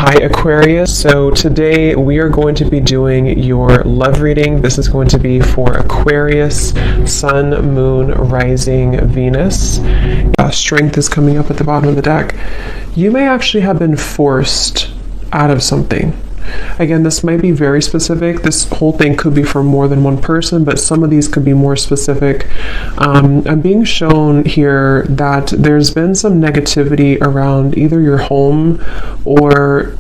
Hi Aquarius, so today we are going to be doing your love reading. This is going to be for Aquarius, Sun, Moon, Rising, Venus. Strength is coming up at the bottom of the deck. You may actually have been forced out of something. Again, this might be very specific. This whole thing could be for more than one person, but some of these could be more specific. I'm being shown here that there's been some negativity around either your home or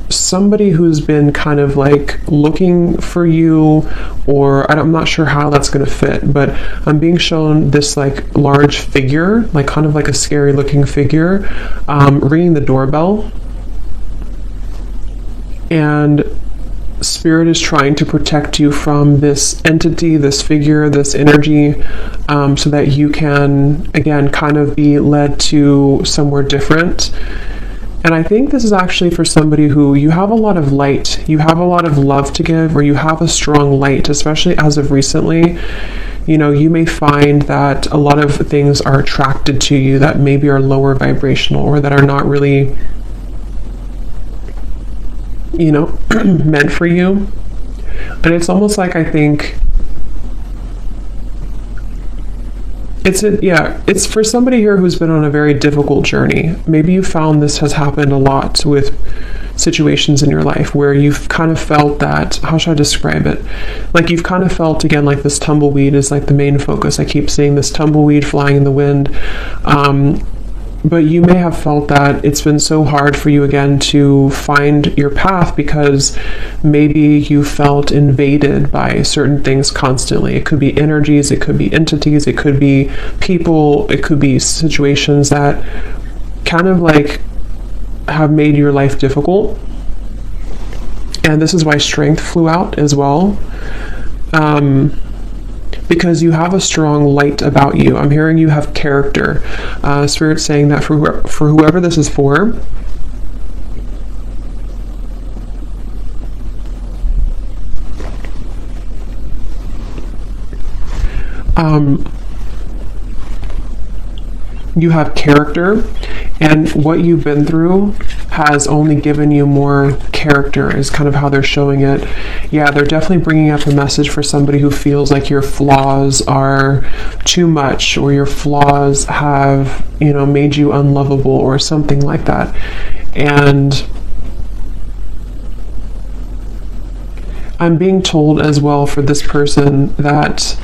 somebody who's been kind of like looking for you, or I'm not sure how that's going to fit, but I'm being shown this like large figure, like kind of like a scary looking figure, ringing the doorbell. And Spirit is trying to protect you from this entity, this figure, this energy, so that you can, again, kind of be led to somewhere different. And I think this is actually for somebody who you have a lot of light, you have a lot of love to give, or you have a strong light, especially as of recently. You know, you may find that a lot of things are attracted to you that maybe are lower vibrational or that are not really, you know, meant for you. And it's almost like, I think it's for somebody here who's been on a very difficult journey. Maybe you found this has happened a lot with situations in your life where you've kind of felt that, how should I describe it? Like you've kind of felt, again, like this tumbleweed is like the main focus. I keep seeing this tumbleweed flying in the wind. But you may have felt that it's been so hard for you again to find your path because maybe you felt invaded by certain things constantly. It could be energies, it could be entities, it could be people, it could be situations that kind of like have made your life difficult. And this is why strength flew out as well. Because you have a strong light about you. I'm hearing you have character. Spirit's saying that for whoever this is for, you have character, and what you've been through has only given you more character, is kind of how they're showing it. Yeah, they're definitely bringing up a message for somebody who feels like your flaws are too much, or your flaws have, you know, made you unlovable or something like that. And I'm being told as well for this person that,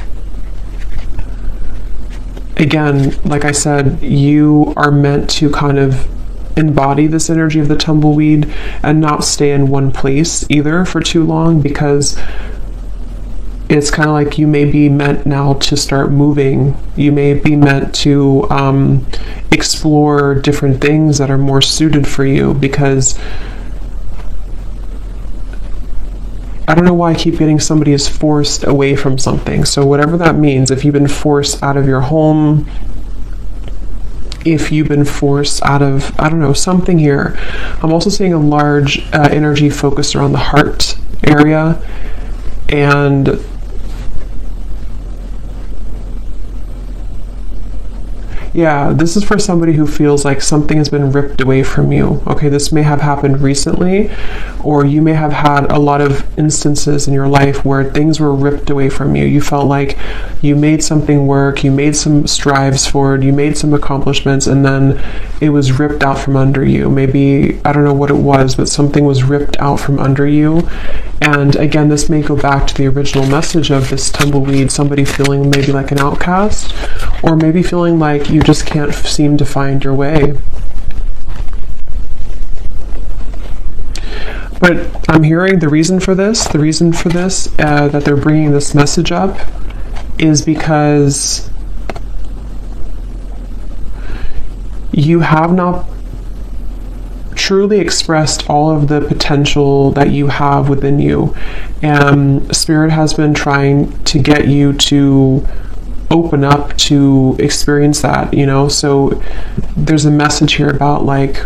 again, like I said, you are meant to kind of embody this energy of the tumbleweed and not stay in one place either for too long, because it's kind of like you may be meant now to start moving. You may be meant to explore different things that are more suited for you, because I don't know why I keep getting somebody is forced away from something. So whatever that means, if you've been forced out of your home, if you've been forced out of, I don't know, something here. I'm also seeing a large energy focused around the heart area. And yeah, this is for somebody who feels like something has been ripped away from you. Okay, this may have happened recently, or you may have had a lot of instances in your life where things were ripped away from you. You felt like you made something work, you made some strives forward, you made some accomplishments, and then it was ripped out from under you. Maybe, I don't know what it was, but something was ripped out from under you. And again, this may go back to the original message of this tumbleweed, somebody feeling maybe like an outcast, or maybe feeling like you just can't seem to find your way. But I'm hearing the reason for this, that they're bringing this message up, is because you have not truly expressed all of the potential that you have within you. And Spirit has been trying to get you to open up to experience that, you know. So there's a message here about like,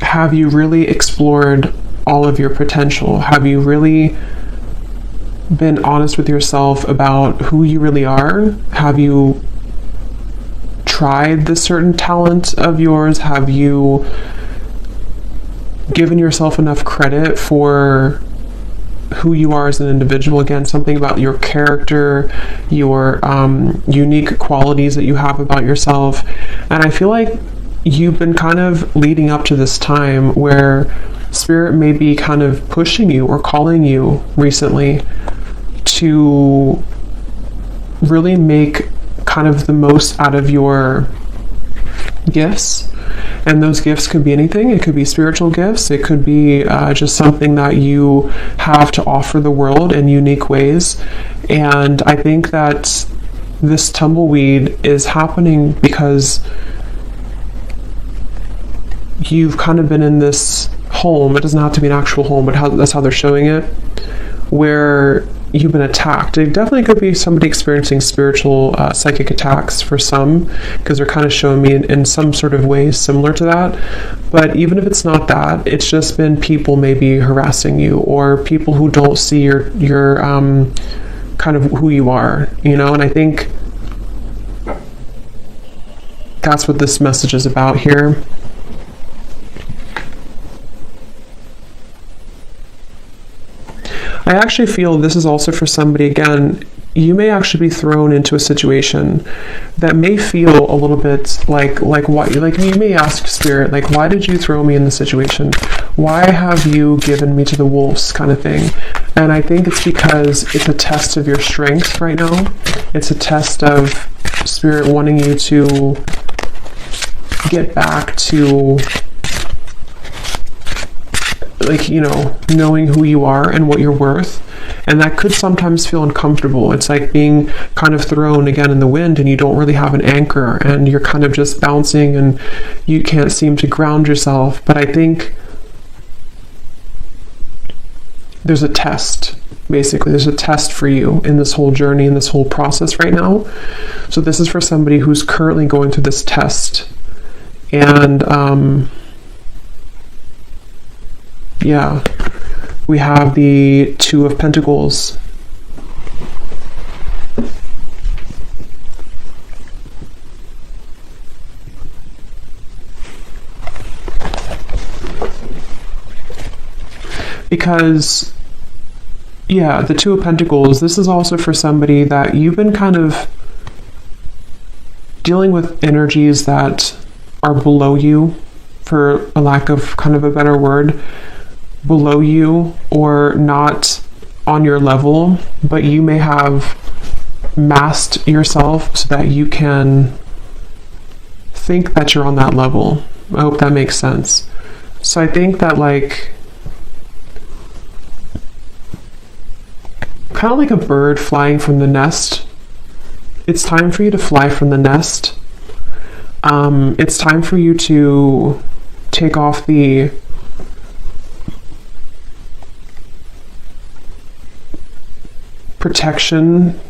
have you really explored all of your potential? Have you really been honest with yourself about who you really are? Have you tried this certain talent of yours? Have you given yourself enough credit for who you are as an individual? Again, something about your character, your unique qualities that you have about yourself. And I feel like you've been kind of leading up to this time where Spirit may be kind of pushing you or calling you recently to really make kind of the most out of your gifts. And those gifts could be anything. It could be spiritual gifts. It could be just something that you have to offer the world in unique ways. And I think that this tumbleweed is happening because you've kind of been in this home. It doesn't have to be an actual home, but that's how they're showing it, where you've been attacked. It definitely could be somebody experiencing spiritual psychic attacks for some, because they're kind of showing me in some sort of ways similar to that. But even if it's not that, it's just been people maybe harassing you, or people who don't see your kind of who you are, you know. And I think that's what this message is about here. I actually feel this is also for somebody, again, you may actually be thrown into a situation that may feel a little bit like why, like you may ask Spirit, like, why did you throw me in this situation? Why have you given me to the wolves, kind of thing? And I think it's because it's a test of your strength right now. It's a test of Spirit wanting you to get back to, like, you know, knowing who you are and what you're worth. And that could sometimes feel uncomfortable. It's like being kind of thrown again in the wind and you don't really have an anchor and you're kind of just bouncing and you can't seem to ground yourself. But I think there's a test. Basically, there's a test for you in this whole journey, in this whole process right now. So this is for somebody who's currently going through this test. And yeah, we have the Two of Pentacles. Because, yeah, the Two of Pentacles, this is also for somebody that you've been kind of dealing with energies that are below you, for a lack of kind of a better word, below you or not on your level, but you may have masked yourself so that you can think that you're on that level. I hope that makes sense. So I think that, like, kind of like a bird flying from the nest, it's time for you to fly from the nest. It's time for you to take off the protection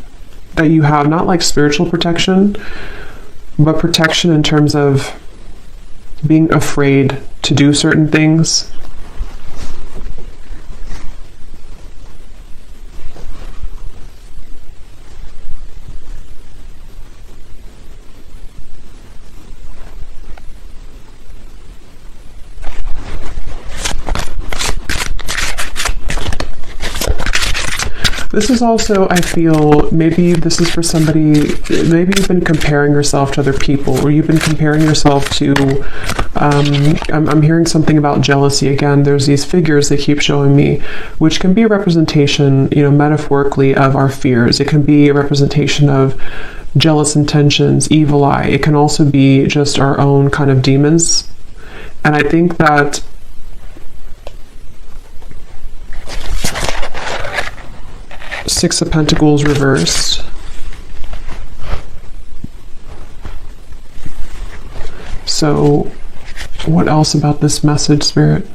that you have, not like spiritual protection, but protection in terms of being afraid to do certain things. This is also, I feel, maybe this is for somebody, maybe you've been comparing yourself to other people, or you've been comparing yourself to, I'm hearing something about jealousy again. There's these figures they keep showing me, which can be a representation, you know, metaphorically of our fears. It can be a representation of jealous intentions, evil eye. It can also be just our own kind of demons. And I think that Six of Pentacles reversed. So, what else about this message, Spirit?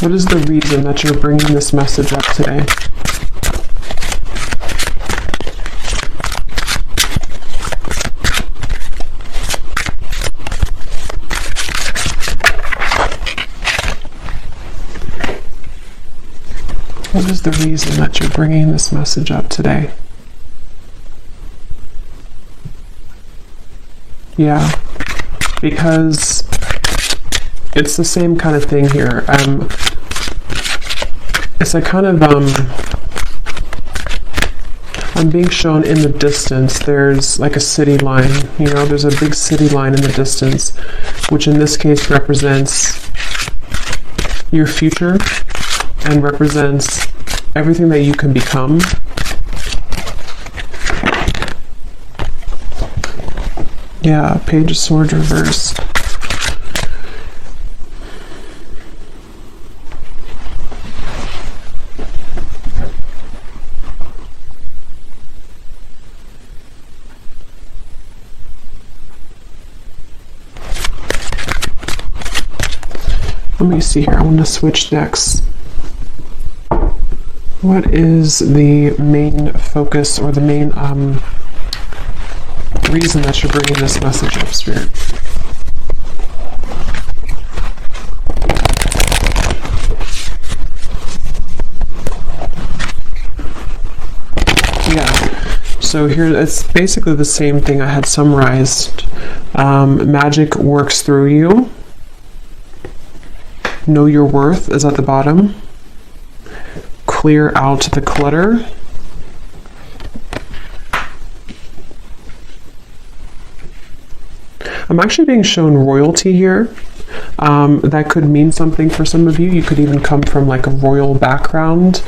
What is the reason that you're bringing this message up today? What is the reason that you're bringing this message up today? Yeah, because it's the same kind of thing here. It's a kind of, I'm being shown in the distance, there's like a city line, you know, there's a big city line in the distance, which in this case represents your future and represents everything that you can become. Yeah, Page of Swords reversed. Let me see here. I want to switch decks. What is the main focus or the main reason that you're bringing this message up, Spirit? Yeah. So here it's basically the same thing I had summarized. Magic works through you. Know your worth is at the bottom. Clear out the clutter. I'm actually being shown royalty here. That could mean something for some of you. You could even come from like a royal background.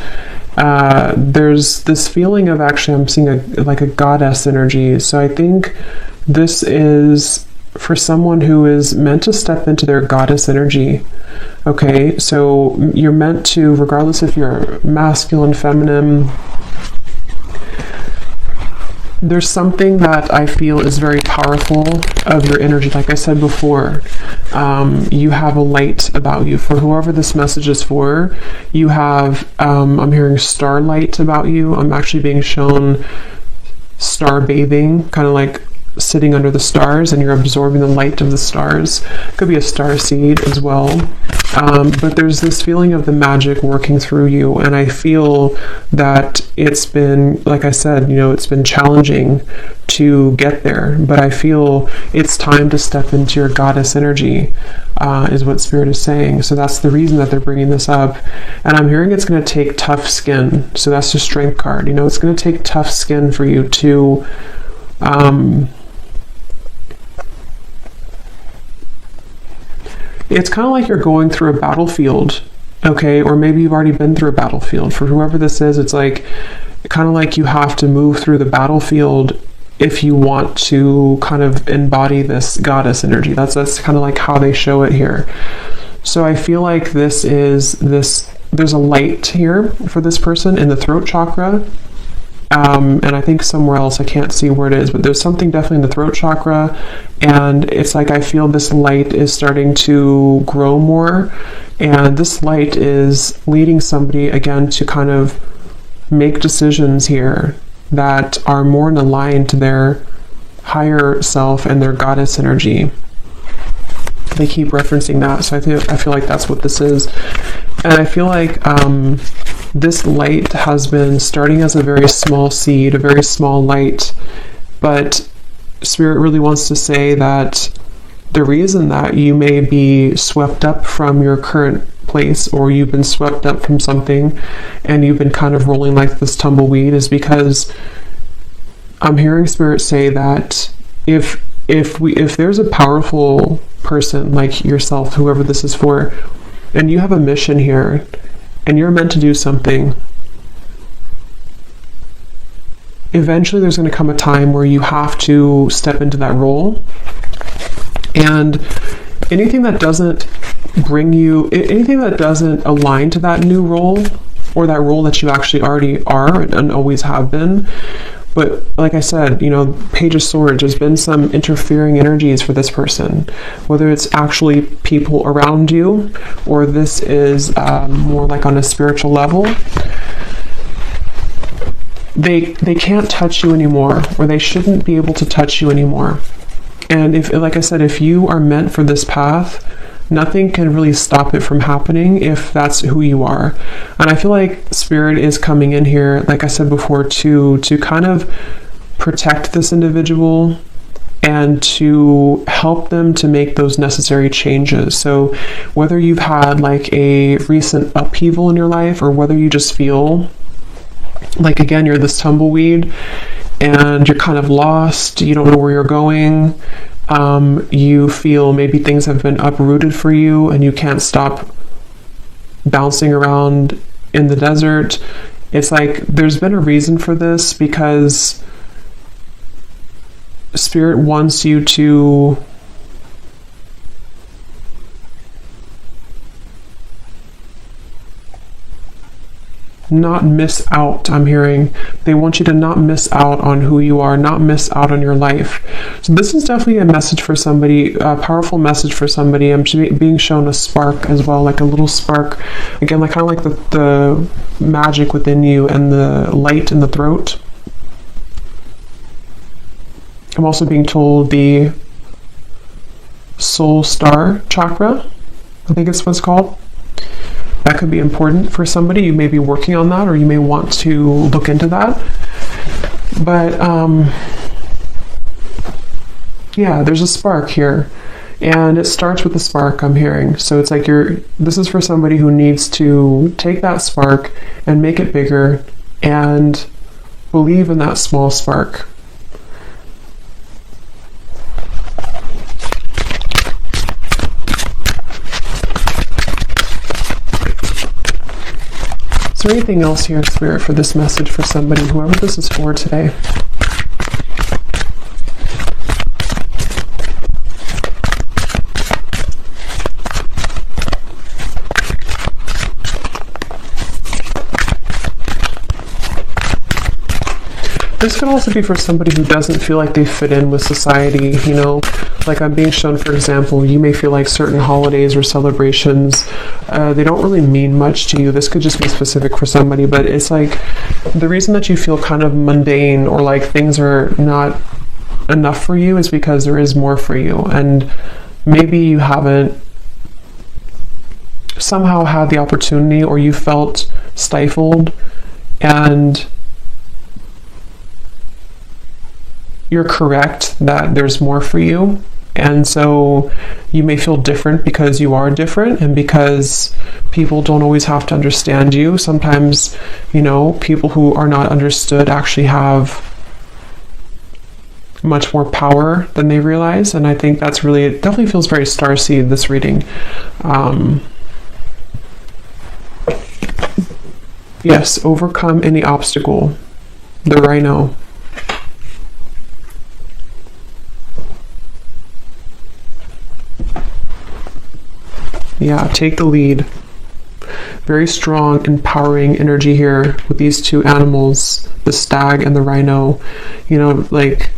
There's this feeling of actually I'm seeing like a goddess energy. So I think this is for someone who is meant to step into their goddess energy. Okay, so you're meant to, regardless if you're masculine, feminine, there's something that I feel is very powerful of your energy. Like I said before, you have a light about you. For whoever this message is for, you have, I'm hearing starlight about you. I'm actually being shown star bathing, kind of like sitting under the stars and you're absorbing the light of the stars. Could be a star seed as well. But there's this feeling of the magic working through you, and I feel that it's been, like I said, you know, it's been challenging to get there, but I feel it's time to step into your goddess energy, is what Spirit is saying. So that's the reason that they're bringing this up. And I'm hearing it's going to take tough skin. So that's the Strength card. You know, it's going to take tough skin for you to it's kind of like you're going through a battlefield, okay? Or maybe you've already been through a battlefield. For whoever this is, it's like kind of like you have to move through the battlefield if you want to kind of embody this goddess energy. That's kind of like how they show it here. So I feel like there's a light here for this person in the throat chakra. And I think somewhere else, I can't see where it is, but there's something definitely in the throat chakra, and it's like I feel this light is starting to grow more, and this light is leading somebody again to kind of make decisions here that are more in line to their higher self and their goddess energy. They keep referencing that, so I feel like that's what this is. And I feel like this light has been starting as a very small seed, a very small light, but Spirit really wants to say that the reason that you may be swept up from your current place, or you've been swept up from something and you've been kind of rolling like this tumbleweed, is because I'm hearing Spirit say that if there's a powerful person like yourself, whoever this is for, and you have a mission here and you're meant to do something, eventually there's going to come a time where you have to step into that role. And anything that doesn't anything that doesn't align to that new role, or that role that you actually already are and always have been. But like I said, you know, Page of Swords, there's been some interfering energies for this person, whether it's actually people around you, or this is more like on a spiritual level. They can't touch you anymore, or they shouldn't be able to touch you anymore. And if, like I said, if you are meant for this path, nothing can really stop it from happening if that's who you are. And I feel like Spirit is coming in here, like I said before, to kind of protect this individual and to help them to make those necessary changes. So whether you've had like a recent upheaval in your life, or whether you just feel like, again, you're this tumbleweed and you're kind of lost, you don't know where you're going, you feel maybe things have been uprooted for you and you can't stop bouncing around in the desert. It's like there's been a reason for this, because Spirit wants you to not miss out. I'm hearing they want you to not miss out on who you are, not miss out on your life. So this is definitely a message for somebody, a powerful message for somebody. I'm being shown a spark as well, like a little spark, again, like kind of like the magic within you and the light in the throat. I'm also being told the soul star chakra, I think it's what's called. That could be important for somebody. You may be working on that, or you may want to look into that. But yeah, there's a spark here, and it starts with a spark, I'm hearing. So it's like this is for somebody who needs to take that spark and make it bigger and believe in that small spark. Is there anything else here, Spirit, for this message for somebody, whoever this is for today? This could also be for somebody who doesn't feel like they fit in with society, you know, like I'm being shown, for example, you may feel like certain holidays or celebrations, they don't really mean much to you. This could just be specific for somebody, but it's like the reason that you feel kind of mundane or like things are not enough for you is because there is more for you. And maybe you haven't somehow had the opportunity, or you felt stifled, and you're correct that there's more for you. And so you may feel different because you are different, and because people don't always have to understand you. Sometimes, you know, people who are not understood actually have much more power than they realize. And I think that's really, it definitely feels very starseed, this reading. Yes, overcome any obstacle. The rhino. Yeah, take the lead. Very strong, empowering energy here with these two animals, the stag and the rhino. You know, like,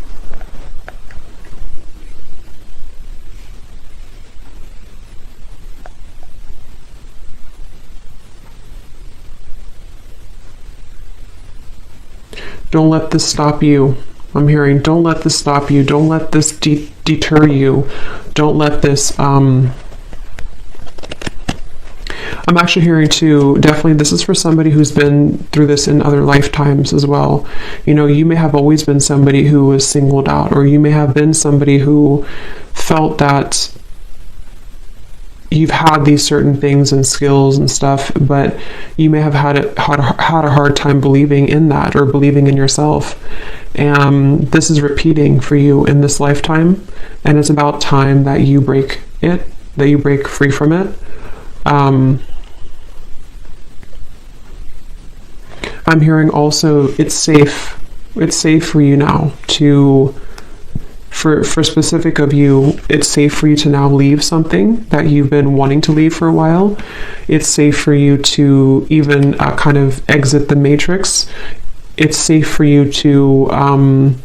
don't let this stop you. I'm hearing, don't let this stop you. Don't let this deter you. Don't let this, I'm actually hearing too, definitely this is for somebody who's been through this in other lifetimes as well. You know, you may have always been somebody who was singled out, or you may have been somebody who felt that you've had these certain things and skills and stuff, but you may have had a hard time believing in that, or believing in yourself. And this is repeating for you in this lifetime, and it's about time that you break it, that you break free from it. I'm hearing also it's safe for you now to, for specific of you, it's safe for you to now leave something that you've been wanting to leave for a while. It's safe for you to even kind of exit the matrix. It's safe for you to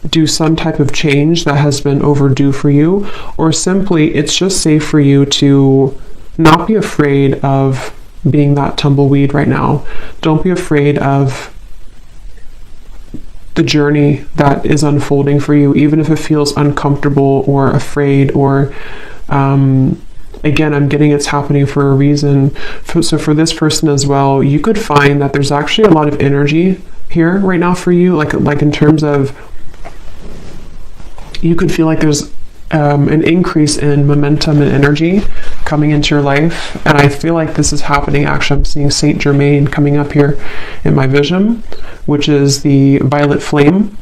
do some type of change that has been overdue for you, or simply it's just safe for you to not be afraid of being that tumbleweed right now. Don't be afraid of the journey that is unfolding for you, even if it feels uncomfortable or afraid, or Again, I'm getting it's happening for a reason. So for this person as well, you could find that there's actually a lot of energy here right now for you, like in terms of, you could feel like there's an increase in momentum and energy coming into your life. And I feel like this is happening. Actually, I'm seeing Saint Germain coming up here in my vision, which is the violet flame.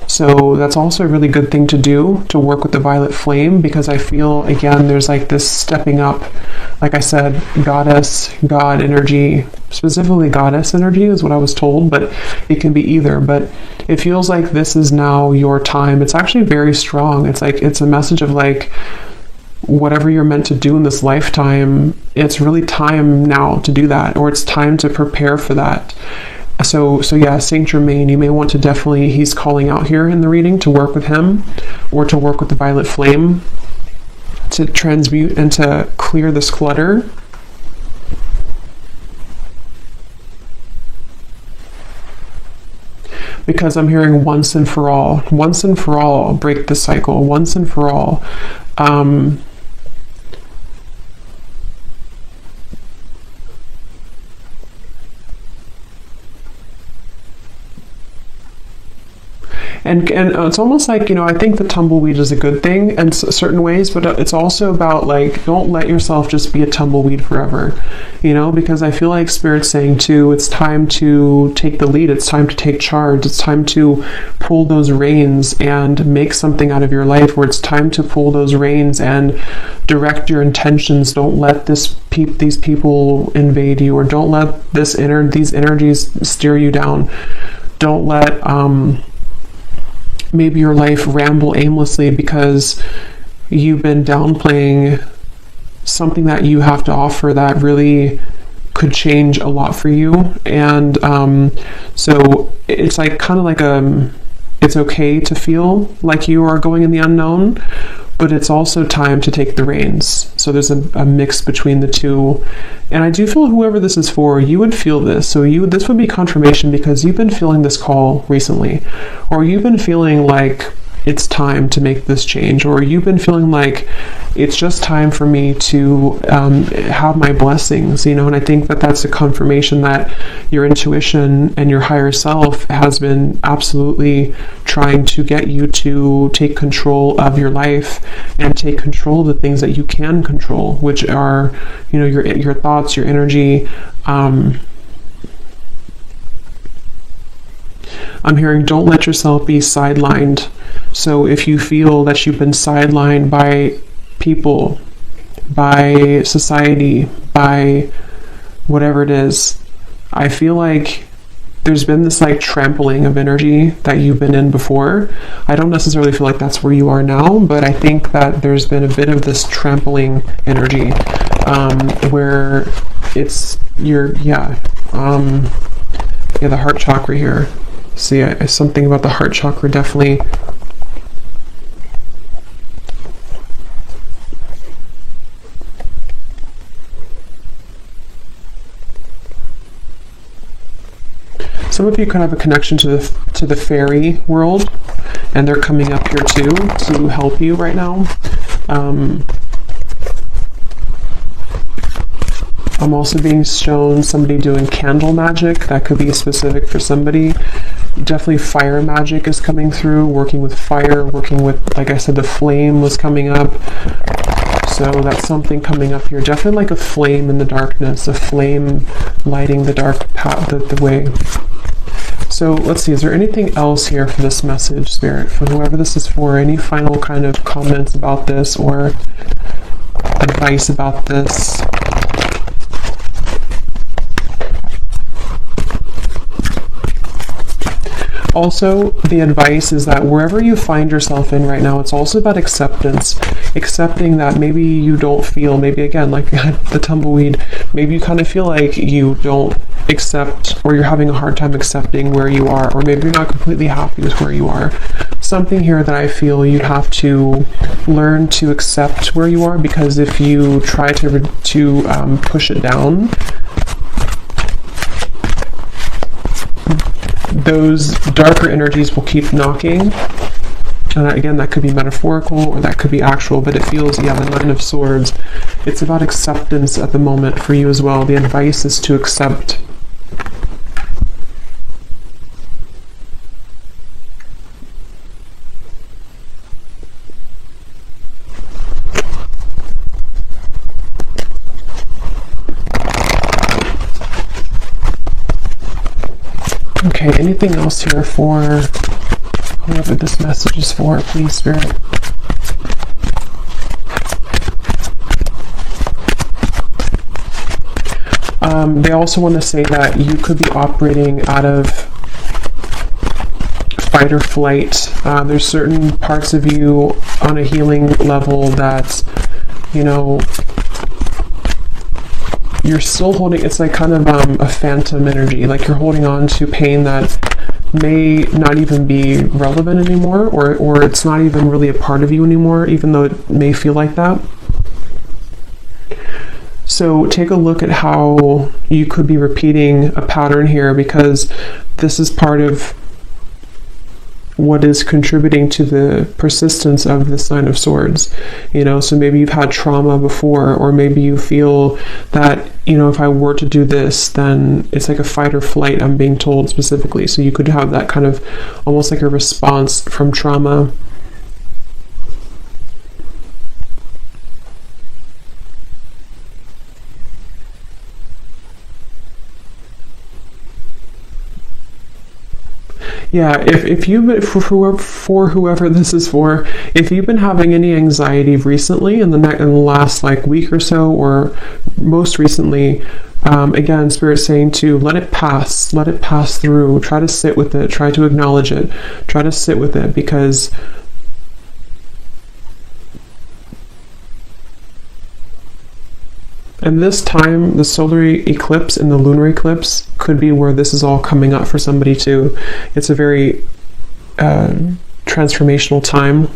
So that's also a really good thing to do, to work with the violet flame, because I feel, again, there's like this stepping up. Like I said, goddess, God energy, specifically goddess energy is what I was told, but it can be either. But it feels like this is now your time. It's actually very strong. It's like, it's a message of like, whatever you're meant to do in this lifetime, it's really time now to do that, or it's time to prepare for that. So yeah, Saint Germain, you may want to definitely, he's calling out here in the reading to work with him, or to work with the violet flame to transmute and to clear this clutter. Because I'm hearing once and for all, break the cycle, once and for all. And it's almost like, you know, I think the tumbleweed is a good thing in certain ways, but it's also about like, don't let yourself just be a tumbleweed forever, you know, because I feel like Spirit's saying too, it's time to take the lead. It's time to take charge. It's time to pull those reins and make something out of your life, where it's time to pull those reins and direct your intentions. Don't let these people invade you, or don't let these energies steer you down. Don't let, maybe your life ramble aimlessly because you've been downplaying something that you have to offer that really could change a lot for you. And so it's like kind of like it's okay to feel like you are going in the unknown, but it's also time to take the reins. So there's a mix between the two. And I do feel whoever this is for, you would feel this. So this would be confirmation, because you've been feeling this call recently, or you've been feeling like it's time to make this change, or you've been feeling like it's just time for me to have my blessings, you know. And I think that that's a confirmation that your intuition and your higher self has been absolutely trying to get you to take control of your life and take control of the things that you can control, which are, you know, your thoughts, your energy. I'm hearing, don't let yourself be sidelined. So if you feel that you've been sidelined by people, by society, by whatever it is, I feel like there's been this like trampling of energy that you've been in before. I don't necessarily feel like that's where you are now, but I think that there's been a bit of this trampling energy, where it's the heart chakra here. See, something about the heart chakra definitely. Some of you can have a connection to the fairy world, and they're coming up here too to help you right now. I'm also being shown somebody doing candle magic. That could be specific for somebody. Definitely fire magic is coming through, working with fire, working with, like I said, the flame was coming up. So that's something coming up here. Definitely like a flame in the darkness, a flame lighting the dark path, the way. So let's see, is there anything else here for this message, Spirit, for whoever this is for? Any final kind of comments about this or advice about this? Also, the advice is that wherever you find yourself in right now, it's also about acceptance. Accepting that maybe you don't feel, maybe again, like the tumbleweed, maybe you kind of feel like you don't accept, or you're having a hard time accepting where you are, or maybe you're not completely happy with where you are. Something here that I feel you have to learn to accept where you are, because if you try to push it down, those darker energies will keep knocking And again, that could be metaphorical or that could be actual, but it feels, yeah, the Nine of Swords. It's about acceptance at the moment for you as well. The advice is to accept. Okay, anything else here for whoever this message is for, please, Spirit? They also want to say that you could be operating out of fight or flight. There's certain parts of you on a healing level that, you know, you're still holding. It's like kind of a phantom energy, like you're holding on to pain that may not even be relevant anymore, or it's not even really a part of you anymore, even though it may feel like that. So take a look at how you could be repeating a pattern here, because this is part of what is contributing to the persistence of this Nine of Swords. You know, so maybe you've had trauma before, or maybe you feel that, you know, if I were to do this, then it's like a fight or flight, I'm being told specifically. So you could have that kind of almost like a response from trauma. Yeah, if you've, for whoever this is for, if you've been having any anxiety recently in the last like week or so, or most recently, again, Spirit's saying to let it pass through, try to sit with it, try to acknowledge it, try to sit with it, because and this time, the solar eclipse and the lunar eclipse could be where this is all coming up for somebody too. It's a very transformational time.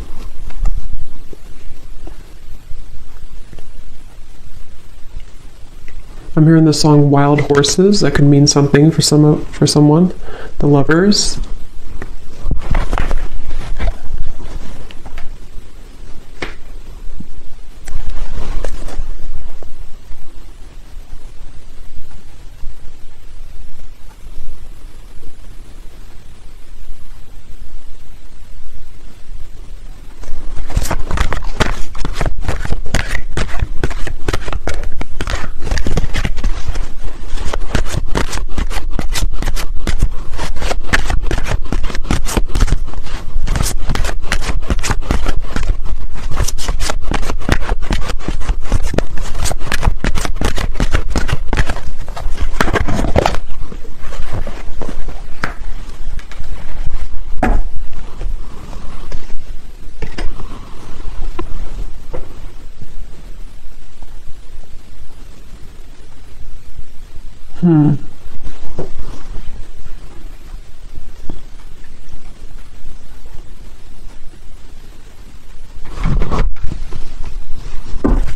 I'm hearing the song "Wild Horses." That could mean something for someone. The Lovers.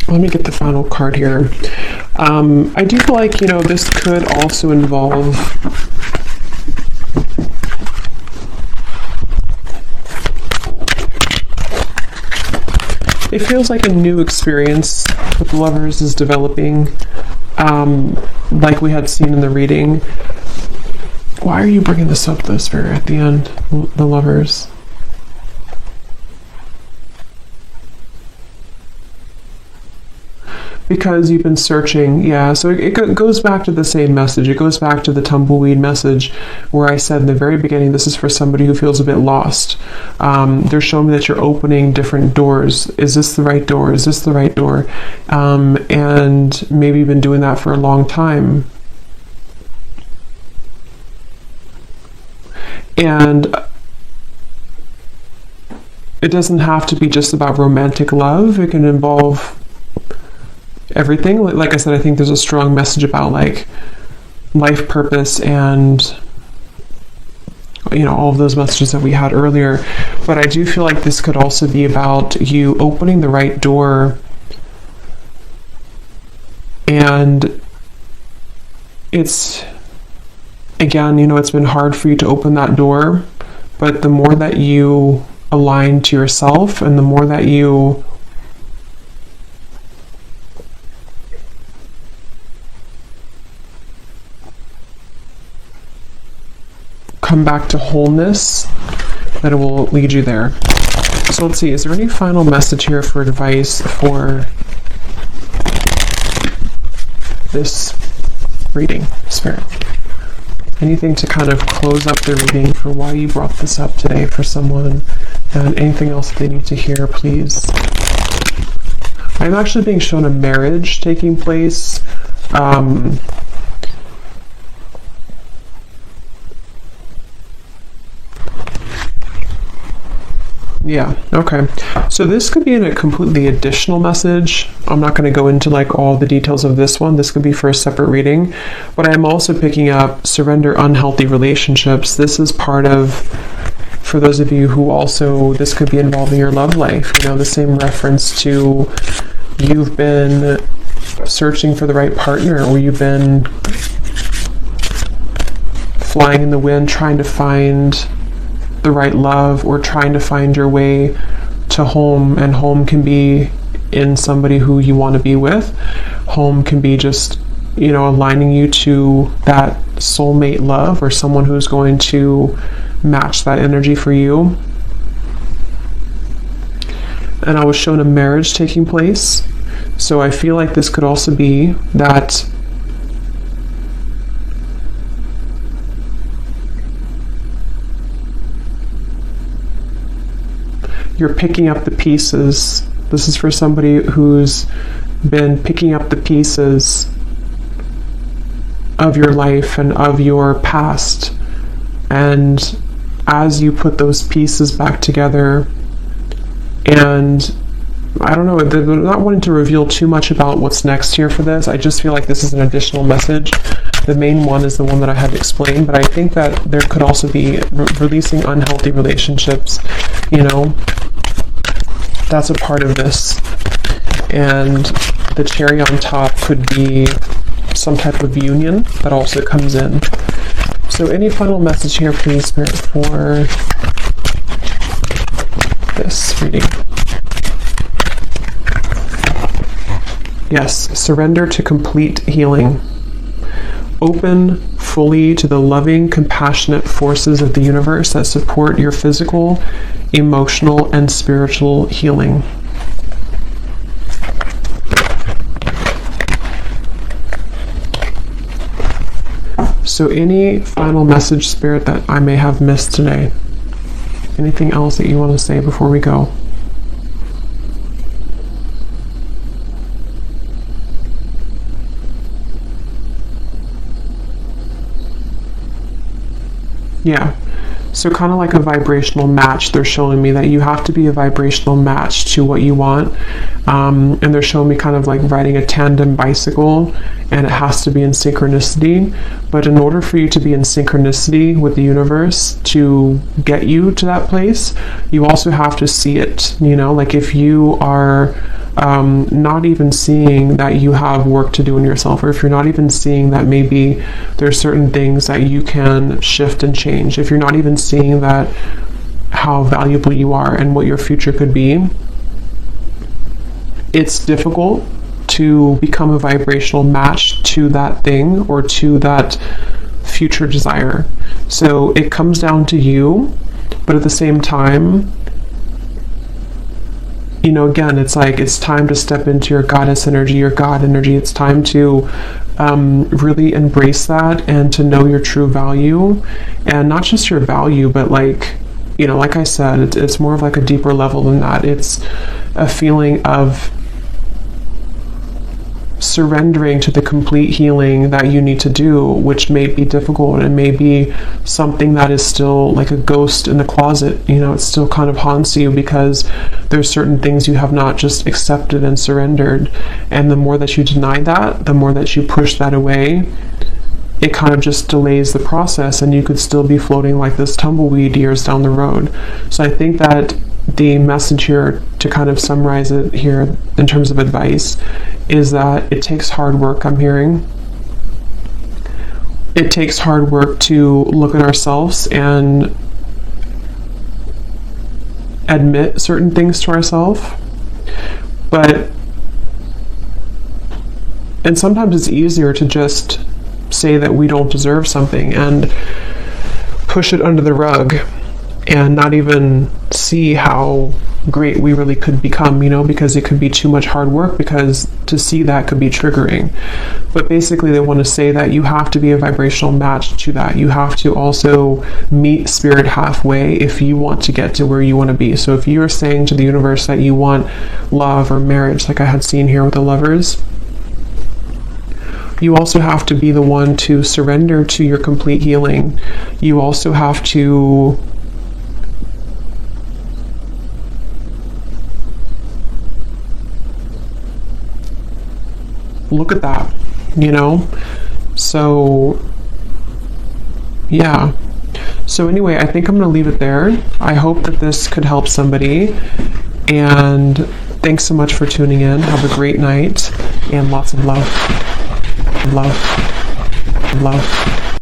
Let me get the final card here. I do feel like, you know, this could also involve it feels like a new experience with Lovers is developing, like we had seen in the reading. Why are you bringing this up, though, Spirit, at the end, the Lovers? Because you've been searching, yeah, so it goes back to the same message. It goes back to the tumbleweed message where I said in the very beginning, this is for somebody who feels a bit lost. They're showing me that you're opening different doors. Is this the right door? Is this the right door? And maybe you've been doing that for a long time. And it doesn't have to be just about romantic love. It can involve everything. Like I said, I think there's a strong message about like life purpose and, you know, all of those messages that we had earlier. But I do feel like this could also be about you opening the right door, and it's, again, you know, it's been hard for you to open that door, but the more that you aligned to yourself, and the more that you come back to wholeness, that it will lead you there. So let's see, is there any final message here for advice for this reading, Spirit? Anything to kind of close up the reading for why you brought this up today for someone, and anything else that they need to hear, please? I'm actually being shown a marriage taking place. Yeah, okay. So this could be in a completely additional message. I'm not going to go into like all the details of this one. This could be for a separate reading. But I am also picking up surrender unhealthy relationships. This is part of, for those of you who also, this could be involving your love life. You know, the same reference to you've been searching for the right partner, or you've been flying in the wind trying to find the right love, or trying to find your way to home. And home can be in somebody who you want to be with. Home can be just, you know, aligning you to that soulmate love, or someone who's going to match that energy for you. And I was shown a marriage taking place. So I feel like this could also be that you're picking up the pieces. This is for somebody who's been picking up the pieces of your life and of your past. And as you put those pieces back together, and I don't know, they're not wanting to reveal too much about what's next here for this. I just feel like this is an additional message. The main one is the one that I have explained, but I think that there could also be releasing unhealthy relationships, you know. That's a part of this. And the cherry on top could be some type of union that also comes in. So any final message here, please, Spirit, for this reading? Yes, surrender to complete healing. Open fully to the loving, compassionate forces of the universe that support your physical, emotional, and spiritual healing. So any final message, Spirit, that I may have missed today? Anything else that you want to say before we go? Yeah. So kind of like a vibrational match, they're showing me that you have to be a vibrational match to what you want. And they're showing me kind of like riding a tandem bicycle, and it has to be in synchronicity. But in order for you to be in synchronicity with the universe to get you to that place, you also have to see it. You know, like if you are not even seeing that you have work to do in yourself, or if you're not even seeing that maybe there's certain things that you can shift and change, if you're not even seeing that how valuable you are and what your future could be, it's difficult to become a vibrational match to that thing or to that future desire. So it comes down to you, but at the same time, you know, again, it's like it's time to step into your goddess energy, your God energy. It's time to really embrace that and to know your true value, and not just your value, but like, you know, like I said, it's more of like a deeper level than that. It's a feeling of surrendering to the complete healing that you need to do, which may be difficult, and may be something that is still like a ghost in the closet. You know, it still kind of haunts you because there's certain things you have not just accepted and surrendered. And the more that you deny that, the more that you push that away, it kind of just delays the process, and you could still be floating like this tumbleweed years down the road. So I think that the message here, to kind of summarize it here in terms of advice, is that it takes hard work. I'm hearing it takes hard work to look at ourselves and admit certain things to ourselves. And sometimes it's easier to just say that we don't deserve something and push it under the rug and not even see how great we really could become, because it could be too much hard work, because to see that could be triggering. But basically they want to say that you have to be a vibrational match to that. You have to also meet spirit halfway if you want to get to where you want to be. So if you're saying to the universe that you want love or marriage, like I had seen here with the Lovers, you also have to be the one to surrender to your complete healing. You also have to look at that, So, yeah. So anyway, I think I'm going to leave it there. I hope that this could help somebody. And thanks so much for tuning in. Have a great night and lots of love. Love.